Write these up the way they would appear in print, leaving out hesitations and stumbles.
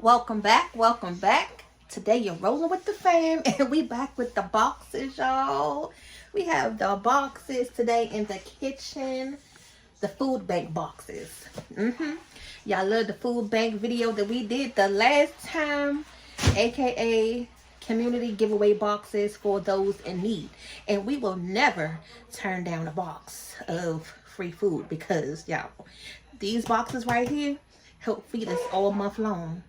Welcome back, welcome back. Today you're rolling with the fam and we back with the boxes, y'all. We have the boxes today in the kitchen, the food bank boxes. Y'all love the food bank video that we did the last time, aka community giveaway boxes for those in need. And we will never turn down a box of free food because y'all, these boxes right here help feed us all month long.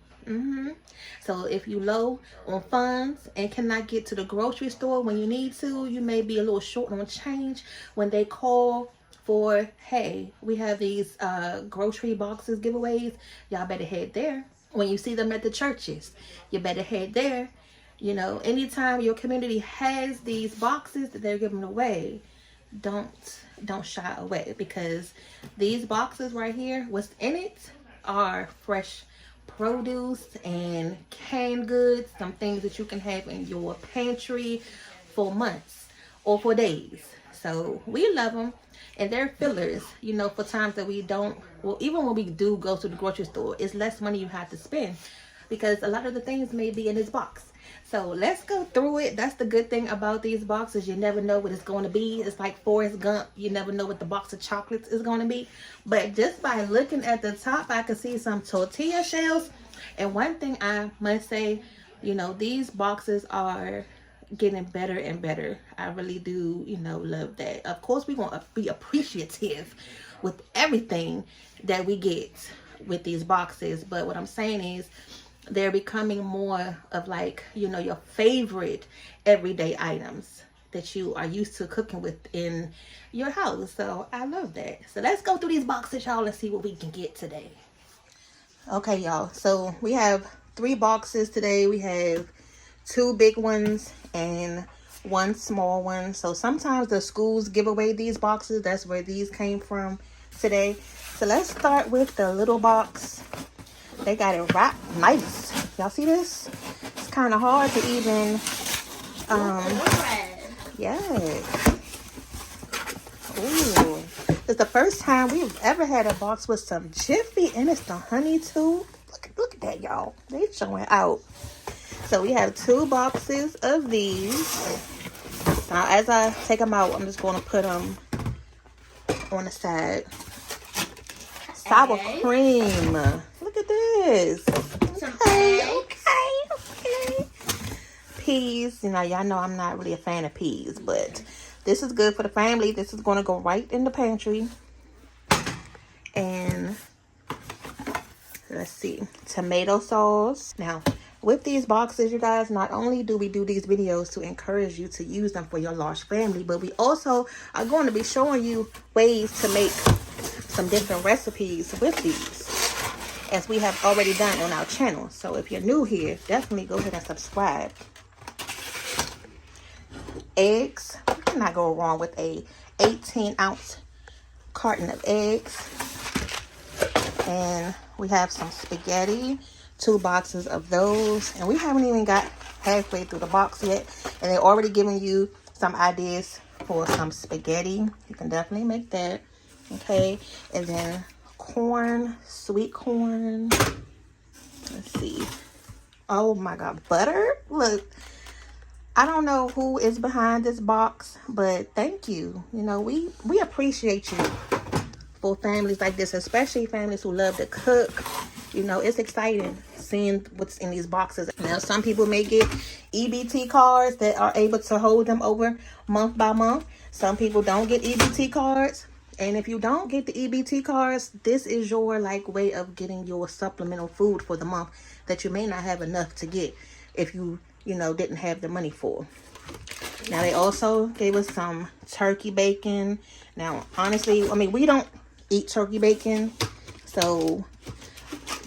So if you low on funds and cannot get to the grocery store when you need to, you may be a little short on change when they call for, hey, we have these grocery boxes giveaways, y'all better head there. When you see them at the churches, you better head there. You know, anytime your community has these boxes that they're giving away, don't shy away, because these boxes right here, what's in it are fresh produce and canned goods, some things that you can have in your pantry for months or for days. So we love them, and they're fillers, you know, for times that we don't, well, even when we do go to the grocery store, it's less money you have to spend because a lot of the things may be in this box. So let's go through it. That's the good thing about these boxes. You never know what it's going to be. It's like Forrest Gump. You never know what the box of chocolates is going to be. But just by looking at the top, I can see some tortilla shells. And one thing I must say, you know, these boxes are getting better and better. I really do, you know, love that. Of course, we're going to be appreciative with everything that we get with these boxes. But what I'm saying is, they're becoming more of like, you know, your favorite everyday items that you are used to cooking with in your house. So I love that. So let's go through these boxes, y'all, and see what we can get today. Okay, y'all. So we have 3 boxes today. We have 2 big ones and 1 small one. So sometimes the schools give away these boxes. That's where these came from today. So let's start with the little box. They got it wrapped nice. Y'all see this? It's kind of hard to even, yeah. Ooh. It's the first time we've ever had a box with some Jiffy, and it's the honey too. Look at that, y'all. They showing out. So we have 2 boxes of these. Now, as I take them out, I'm just going to put them on the side. Sour cream. Look at this. Okay. Peas. You know, y'all know I'm not really a fan of peas, but this is good for the family. This is going to go right in the pantry. And let's see. Tomato sauce. Now, with these boxes, you guys, not only do we do these videos to encourage you to use them for your large family, but we also are going to be showing you ways to make some different recipes with these, as we have already done on our channel. So if you're new here, definitely go ahead and subscribe. Eggs. You cannot go wrong with a 18-ounce carton of eggs. And we have some spaghetti, 2 boxes of those, and we haven't even got halfway through the box yet, and they're already giving you some ideas for some spaghetti. You can definitely make that. Okay, and then corn, sweet corn. Let's see. Oh my God, butter. Look, I don't know who is behind this box, but thank you. You know, we appreciate you for families like this, especially families who love to cook. You know, it's exciting seeing what's in these boxes. Now, some people may get EBT cards that are able to hold them over month by month. Some people don't get EBT cards. And if you don't get the EBT cards, this is your like way of getting your supplemental food for the month that you may not have enough to get if you know, didn't have the money for. Now, they also gave us some turkey bacon. Now, honestly, I mean, we don't eat turkey bacon, so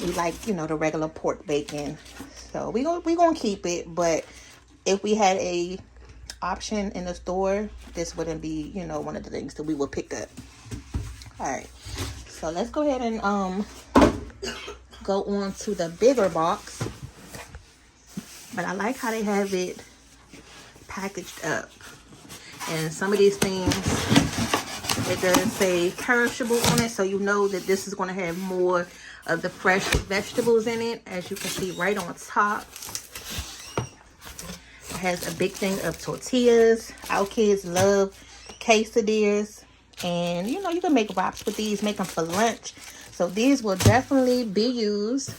we like, you know, the regular pork bacon. So we gonna keep it, but if we had a option in the store, this wouldn't be, you know, one of the things that we would pick up. All right, so let's go ahead and go on to the bigger box. But I like how they have it packaged up, and some of these things, it does say perishable on it, so you know that this is going to have more of the fresh vegetables in it, as you can see right on top. It has a big thing of tortillas. Our kids love quesadillas. And, you know, you can make wraps with these, make them for lunch. So these will definitely be used.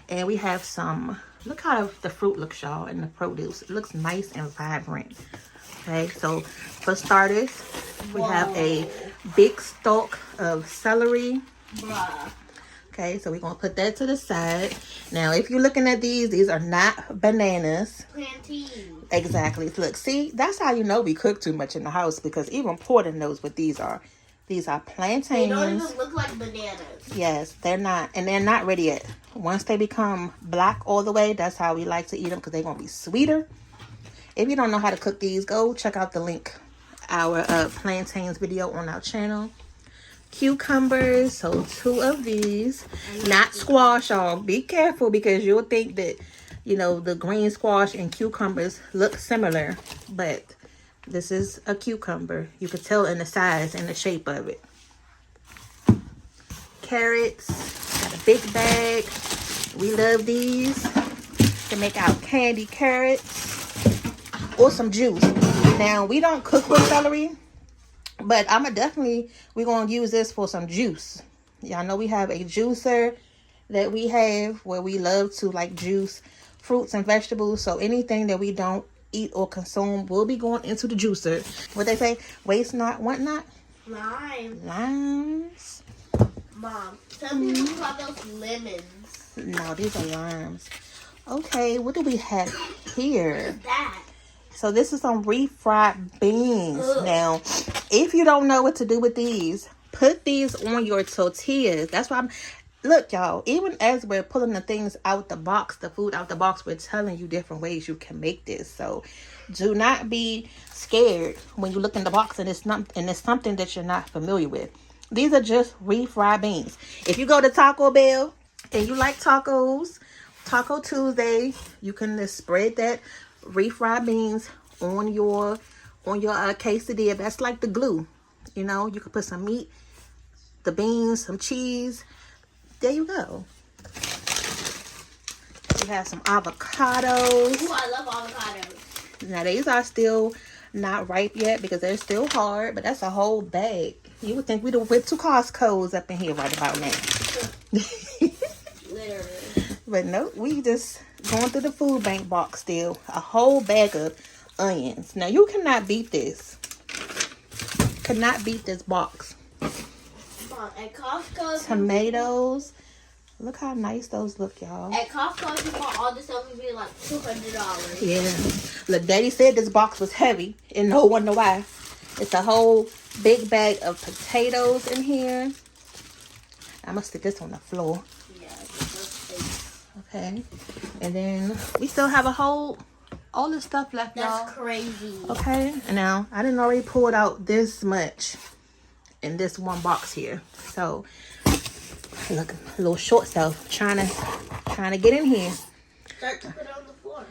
And we have some, look how the fruit looks, y'all, and the produce. It looks nice and vibrant. Okay, so for starters, we have a big stalk of celery. Okay, so we're going to put that to the side. Now, if you're looking at these are not bananas. Plantain. Exactly. Look, see, that's how you know we cook too much in the house, because even Porter knows what these are. These are plantains. They don't even look like bananas. Yes, they're not. And they're not ready yet. Once they become black all the way, that's how we like to eat them, because they're going to be sweeter. If you don't know how to cook these, go check out the link. Our plantains video on our channel. Cucumbers, so 2 of these. Not squash, y'all. Be careful, because you'll think that, you know, the green squash and cucumbers look similar, but this is a cucumber. You can tell in the size and the shape of it. Carrots, got a big bag. We love these to make our candy carrots or some juice. Now, we don't cook with celery, but we're going to use this for some juice. Y'all know we have a juicer that we have where we love to like juice fruits and vegetables. So anything that we don't eat or consume will be going into the juicer. What they say? Waste not, want not? Limes. Mom, some people call those lemons. No, these are limes. Okay, what do we have here? What is that? So this is some refried beans. Ugh. Now, if you don't know what to do with these, put these on your tortillas. That's why look, y'all, even as we're pulling the things out the box, the food out the box, we're telling you different ways you can make this. So do not be scared when you look in the box and it's something that you're not familiar with. These are just refried beans. If you go to Taco Bell and you like tacos, Taco Tuesday, you can just spread that refried beans on your quesadilla. That's like the glue. You know, you can put some meat, the beans, some cheese. There you go. We have some avocados. Ooh, I love avocados. Now, these are still not ripe yet because they're still hard, but that's a whole bag. You would think we'd have went to Costco's up in here right about now. Literally. But no, we just going through the food bank box still. A whole bag of onions. Now, you cannot beat this. Cannot beat this box. At Costco, tomatoes. Look how nice those look, y'all. At Costco, if you bought all this stuff, it would be like $200. Yeah. Look, Daddy said this box was heavy, and no wonder why. It's a whole big bag of potatoes in here. I'm gonna stick this on the floor. Yeah. Okay. And then we still have all this stuff left, y'all. That's crazy. Okay. And now I didn't already pull out this much in this one box here. So look, a little short stuff trying to get in here. Start to put it on the floor.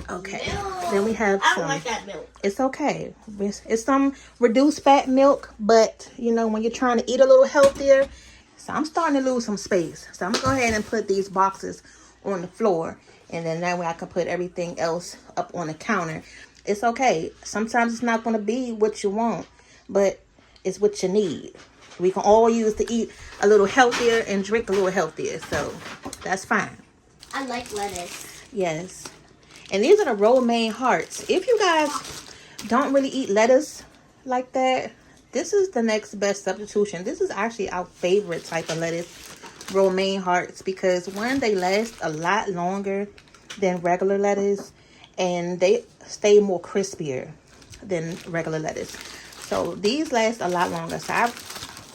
Okay. Milk. Then we have I don't like that milk. It's okay. It's some reduced fat milk, but you know, when you're trying to eat a little healthier, so I'm starting to lose some space. So I'm gonna go ahead and put these boxes on the floor, and then that way I can put everything else up on the counter. It's okay. Sometimes it's not gonna be what you want, but it's what you need. We can all use to eat a little healthier and drink a little healthier. So that's fine. I like lettuce. Yes. And these are the romaine hearts. If you guys don't really eat lettuce like that, this is the next best substitution. This is actually our favorite type of lettuce, romaine hearts, because one, they last a lot longer than regular lettuce, and they stay more crispier than regular lettuce. So these last a lot longer. So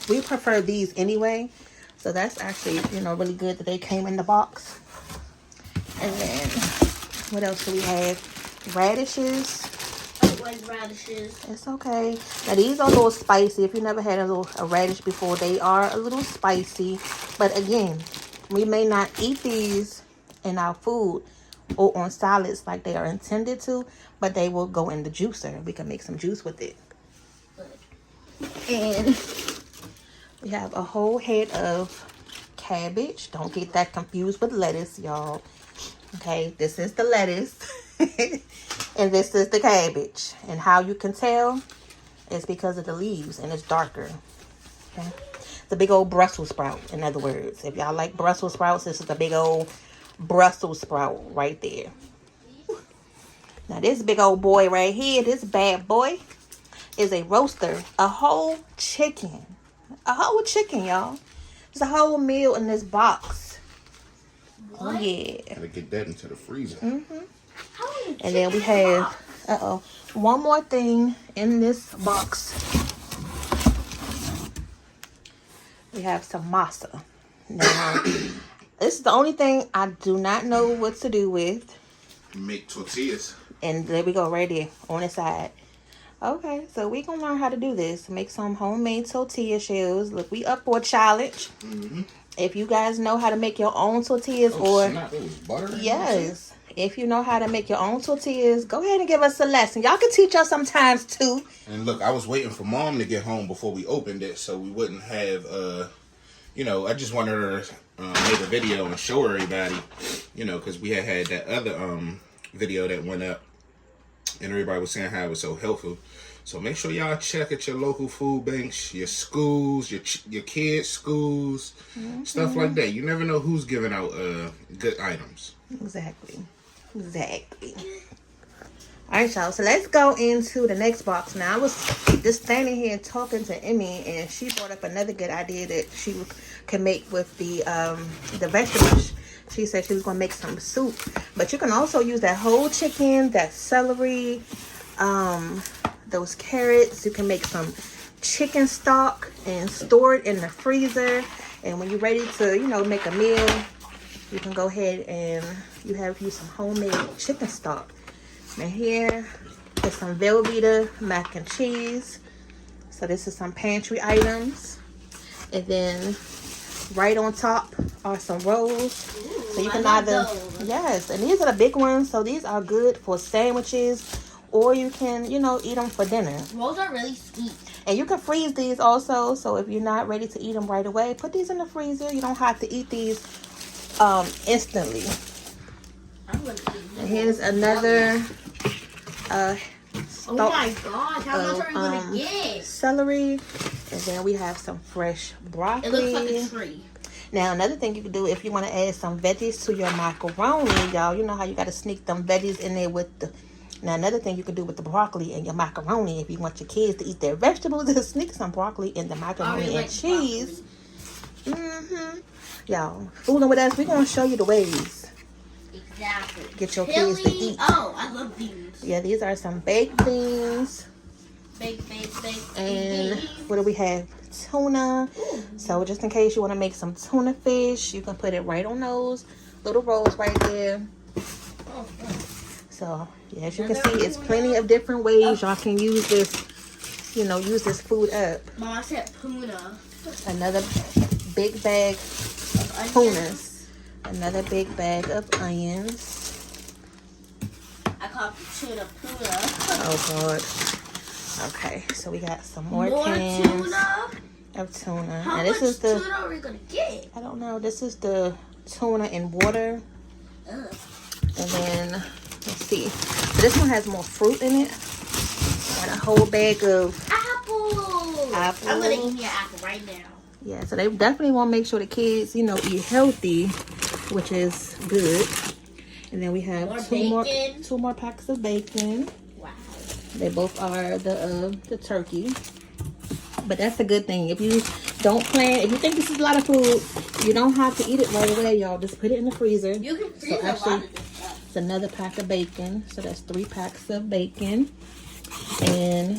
we prefer these anyway. So that's actually, you know, really good that they came in the box. And then what else do we have? Radishes. I like radishes. It's okay. Now these are a little spicy. If you never had a radish before, they are a little spicy. But again, we may not eat these in our food or on salads like they are intended to, but they will go in the juicer. We can make some juice with it. And we have a whole head of cabbage. Don't get that confused with lettuce, y'all. Okay, this is the lettuce. And this is the cabbage. And how you can tell is because of the leaves and it's darker. Okay. The big old Brussels sprout, in other words. If y'all like Brussels sprouts, this is the big old Brussels sprout right there. Now this big old boy right here, this bad boy, is a roaster. A whole chicken. A whole chicken, y'all. There's a whole meal in this box. What? Oh yeah. Gotta get that into the freezer. And then we have, one more thing in this box. We have some masa. Now, this is the only thing I do not know what to do with. Make tortillas. And there we go, right there on the side. Okay, so we gonna learn how to do this. Make some homemade tortilla shells. Look, we up for a challenge. If you guys know how to make your own tortillas, or snap, it was butter. yes, if you know how to make your own tortillas, go ahead and give us a lesson. Y'all can teach us sometimes too. And look, I was waiting for Mom to get home before we opened it, so we wouldn't have, I just wanted her to make a video and show everybody, because we had that other video that went up, and everybody was saying how it was so helpful. So make sure y'all check at your local food banks, your schools, your kids' schools, stuff like that. You never know who's giving out good items. Exactly. All right, y'all. So let's go into the next box. Now, I was just standing here talking to Emmy, and she brought up another good idea that she can make with the vegetables. She said she was going to make some soup. But you can also use that whole chicken, that celery, those carrots. You can make some chicken stock and store it in the freezer. And when you're ready to, make a meal, you can go ahead and use some homemade chicken stock. Now here is some Velveeta mac and cheese. So this is some pantry items. And then right on top are some rolls. Ooh, so you can I either, love those. yes, and these are the big ones. So these are good for sandwiches, or you can, eat them for dinner. Rolls are really sweet. And you can freeze these also. So if you're not ready to eat them right away, put these in the freezer. You don't have to eat these instantly. I'm gonna eat them. And here's another Oh my gosh, how much are we gonna get? celery, and then we have some fresh broccoli. It looks like a tree. Now another thing you can do if you want to add some veggies to your macaroni, y'all, you know how you got to sneak them veggies in there with the. Now another thing you can do with the broccoli and your macaroni, if you want your kids to eat their vegetables, is sneak some broccoli in the macaroni and cheese. Y'all, fooling with us, we're gonna show you the ways. Exactly. Get your kids to eat. Oh, I love beans. Yeah, these are some baked beans. Baked And beans. what do we have? Tuna. So just in case you want to make some tuna fish, you can put it right on those little rolls right there. So yeah, as you can see, it's plenty of different ways y'all can use this, use this food up. Mom said tuna. Another big bag of tunas. Another big bag of onions. I call tuna. Oh God. Okay, so we got some more More cans tuna? of tuna. How and this much is the tuna are we gonna get? I don't know. This is the tuna in water. Ugh. And then let's see. So this one has more fruit in it. Got a whole bag of Apple. Apples. I'm gonna eat me an apple right now. yeah. So they definitely want to make sure the kids, eat healthy, which is good. And then we have More two more packs of bacon. Wow. They both are the turkey. But that's a good thing. If you don't plan, if you think this is a lot of food, you don't have to eat it right away, y'all. Just put it in the freezer. You can freeze a lot of this stuff. It's another pack of bacon. So that's 3 packs of bacon. And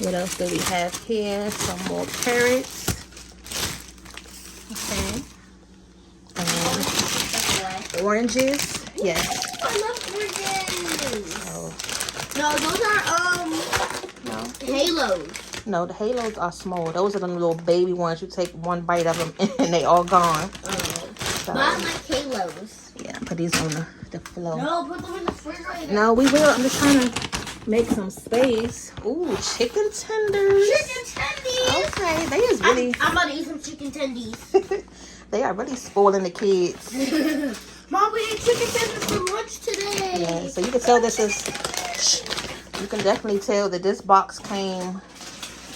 what else do we have here? Some more carrots. Okay. And oranges. Yes. I love oranges. Oh, No, those are no. halos. No, the halos are small. Those are the little baby ones. You take one bite of them and they all gone. So, But I like halos. yeah, put these on the floor. No, put them in the refrigerator. No, we will. I'm just trying to make some space. Ooh, chicken tenders. Chicken tendies. Okay, they is really. I'm about to eat some chicken tendies. They are really spoiling the kids. Mom, we ate chicken tenders for lunch today. Yeah, so you can tell this is, you can definitely tell that this box came,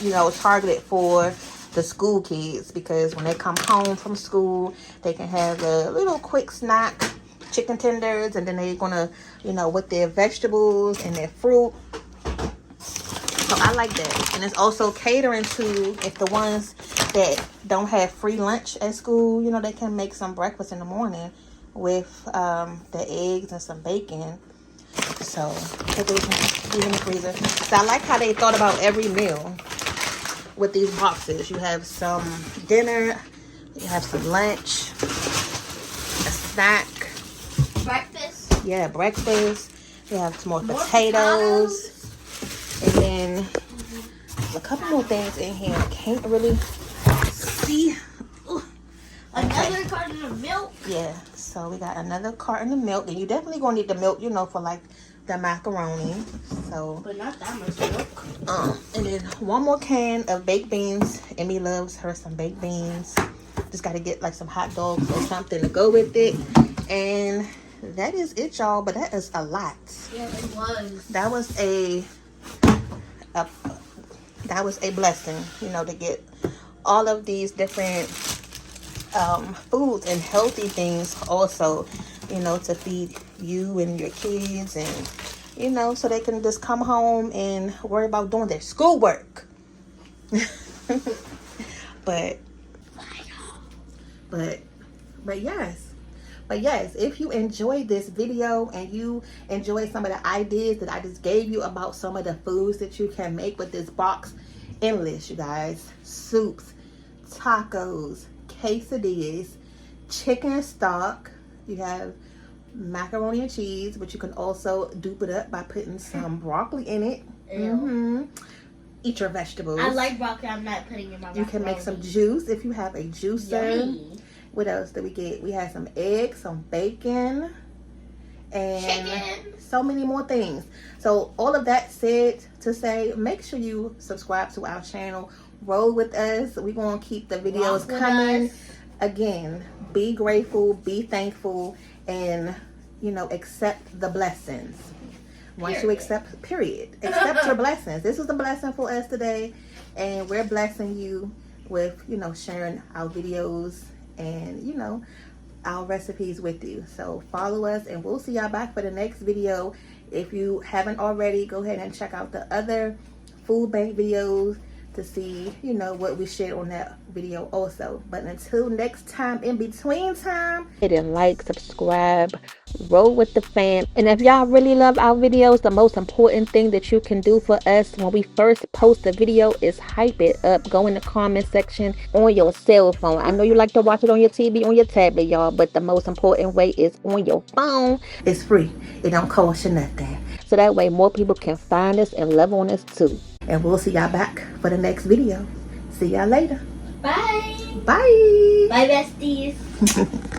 you know, targeted for the school kids, because when they come home from school, they can have a little quick snack, chicken tenders, and then they're gonna, you know, with their vegetables and their fruit. So I like that. And it's also catering to, if the ones that don't have free lunch at school, you know, they can make some breakfast in the morning with the eggs and some bacon. So put those in the freezer. So I like how they thought about every meal with these boxes. You have some dinner, you have some lunch, a snack, Breakfast. yeah, breakfast. You have some more potatoes, and then a couple more things in here. I can't really see. Another carton of milk. Yeah, so we got another carton of milk, and you definitely gonna need the milk, you know, for like the macaroni. So, But not that much milk. and then one more can of baked beans. Emmy loves her some baked beans. Just got to get like some hot dogs or something to go with it, and that is it, y'all. But that is a lot. Yeah, it was. That was a blessing, you know, to get all of these different foods and healthy things also, you know, to feed you and your kids, and you know, so they can just come home and worry about doing their schoolwork. but yes, if you enjoyed this video and you enjoyed some of the ideas that I just gave you about some of the foods that you can make with this box, endless, you guys. Soups, tacos, quesadillas, chicken stock. You have macaroni and cheese, but you can also dupe it up by putting some broccoli in it. Eat your vegetables. I like broccoli. I'm not putting in my macaroni. You can make some juice if you have a juicer. Yummy. What else did we get? We had some eggs, some bacon, and Chicken. so many more things. So all of that said to say, make sure you subscribe to our channel. Roll with us. We're going to keep the videos coming. Again, be grateful, be thankful, and, you know, accept the blessings. Once you accept your blessings. This is a blessing for us today, and we're blessing you with, you know, sharing our videos and, you know, our recipes with you. So follow us, and we'll see y'all back for the next video. If you haven't already, go ahead and check out the other food bank videos to see, you know, what we shared on that video also. But until next time, in between time, hit and like, subscribe, roll with the fam. And if y'all really love our videos, the most important thing that you can do for us when we first post a video is hype it up. Go in the comment section on your cell phone. I know you like to watch it on your TV, on your tablet, y'all, but the most important way is on your phone. It's free. It don't cost you nothing. So that way more people can find us and love on us too. And we'll see y'all back for the next video. See y'all later. Bye. Bye. Bye, besties.